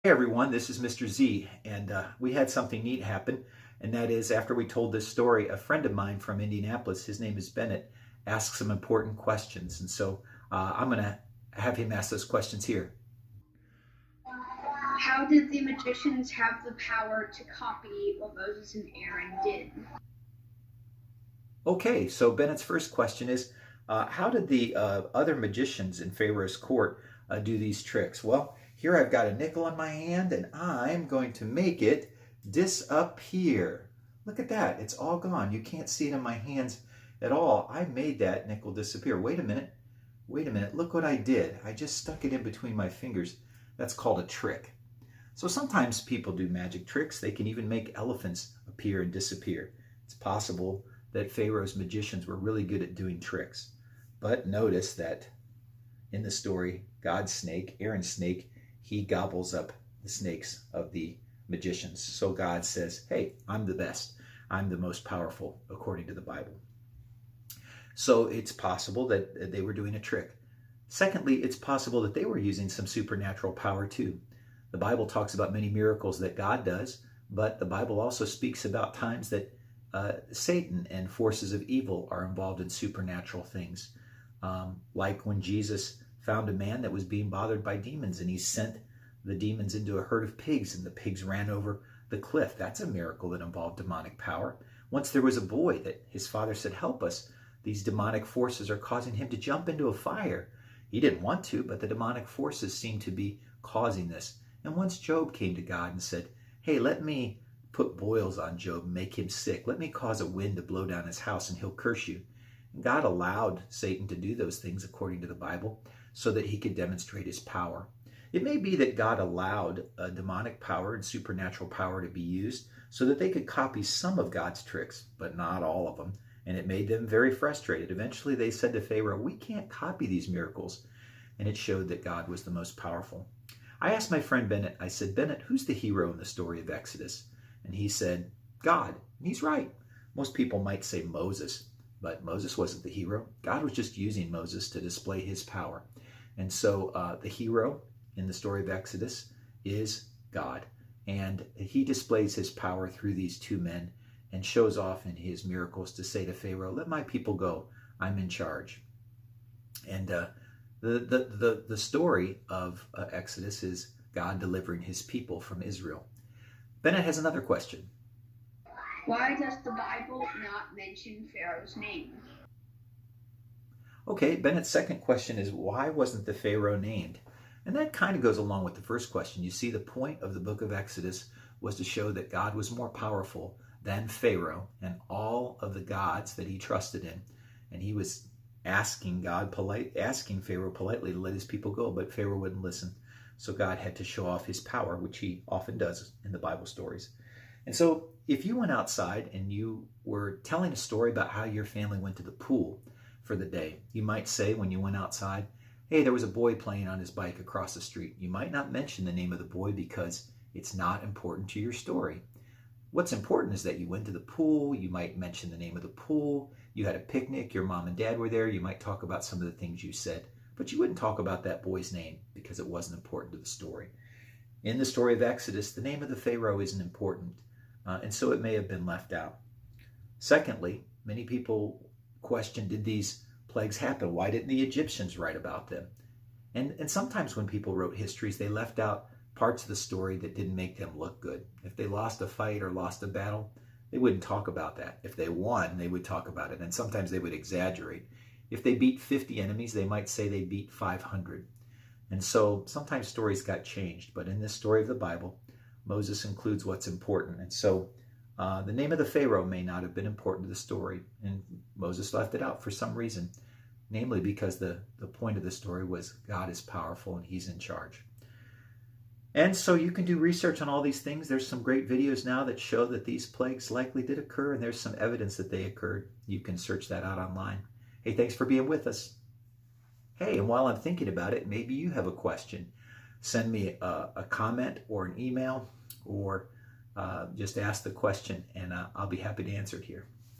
Hey everyone, this is Mr. Z, and we had something neat happen, and that is after we told this story, a friend of mine from Indianapolis, his name is Bennett, asked some important questions, and so I'm going to have him ask those questions here. How did the magicians have the power to copy what Moses and Aaron did? Okay, so Bennett's first question is, how did the other magicians in Pharaoh's court do these tricks? Well, here I've got a nickel in my hand, and I'm going to make it disappear. Look at that, it's all gone. You can't see it in my hands at all. I made that nickel disappear. Wait a minute, look what I did. I just stuck it in between my fingers. That's called a trick. So sometimes people do magic tricks. They can even make elephants appear and disappear. It's possible that Pharaoh's magicians were really good at doing tricks. But notice that in the story, God's snake, Aaron's snake, he gobbles up the snakes of the magicians. So God says, hey, I'm the best. I'm the most powerful, according to the Bible. So it's possible that they were doing a trick. Secondly, it's possible that they were using some supernatural power too. The Bible talks about many miracles that God does, but the Bible also speaks about times that Satan and forces of evil are involved in supernatural things. Like when Jesus found a man that was being bothered by demons and he sent the demons into a herd of pigs and the pigs ran over the cliff. That's a miracle that involved demonic power. Once there was a boy that his father said, help us. These demonic forces are causing him to jump into a fire. He didn't want to, but the demonic forces seemed to be causing this. And once Job came to God and said, hey, let me put boils on Job, make him sick. Let me cause a wind to blow down his house and he'll curse you. And God allowed Satan to do those things according to the Bible so that he could demonstrate his power. It may be that God allowed demonic power and supernatural power to be used so that they could copy some of God's tricks, but not all of them. And it made them very frustrated. Eventually they said to Pharaoh, we can't copy these miracles. And it showed that God was the most powerful. I asked my friend Bennett, I said, Bennett, who's the hero in the story of Exodus? And he said, God. And he's right. Most people might say Moses, but Moses wasn't the hero. God was just using Moses to display his power. And so the hero in the story of Exodus is God. And he displays his power through these two men and shows off in his miracles to say to Pharaoh, let my people go. I'm in charge. And the story of Exodus is God delivering his people from Israel. Bennett has another question. Why does the Bible not mention Pharaoh's name? Okay, Bennett's second question is why wasn't the Pharaoh named? And that kind of goes along with the first question. You see, the point of the book of Exodus was to show that God was more powerful than Pharaoh and all of the gods that he trusted in. And he was asking Pharaoh politely to let his people go, but Pharaoh wouldn't listen. So God had to show off his power, which he often does in the Bible stories. And so if you went outside and you were telling a story about how your family went to the pool for the day, you might say when you went outside, hey, there was a boy playing on his bike across the street. You might not mention the name of the boy because it's not important to your story. What's important is that you went to the pool. You might mention the name of the pool. You had a picnic. Your mom and dad were there. You might talk about some of the things you said, but you wouldn't talk about that boy's name because it wasn't important to the story. In the story of Exodus, the name of the Pharaoh isn't important, and so it may have been left out. Secondly, many people question, did these plagues happen? Why didn't the Egyptians write about them? And sometimes when people wrote histories, they left out parts of the story that didn't make them look good. If they lost a fight or lost a battle, they wouldn't talk about that. If they won, they would talk about it. And sometimes they would exaggerate. If they beat 50 enemies, they might say they beat 500. And so sometimes stories got changed. But in this story of the Bible, Moses includes what's important. And so the name of the Pharaoh may not have been important to the story. And Moses left it out for some reason, namely because the point of the story was God is powerful and he's in charge. And so you can do research on all these things. There's some great videos now that show that these plagues likely did occur, and there's some evidence that they occurred. You can search that out online. Hey, thanks for being with us. Hey, and while I'm thinking about it, maybe you have a question. Send me a comment or an email, or just ask the question, and I'll be happy to answer it here.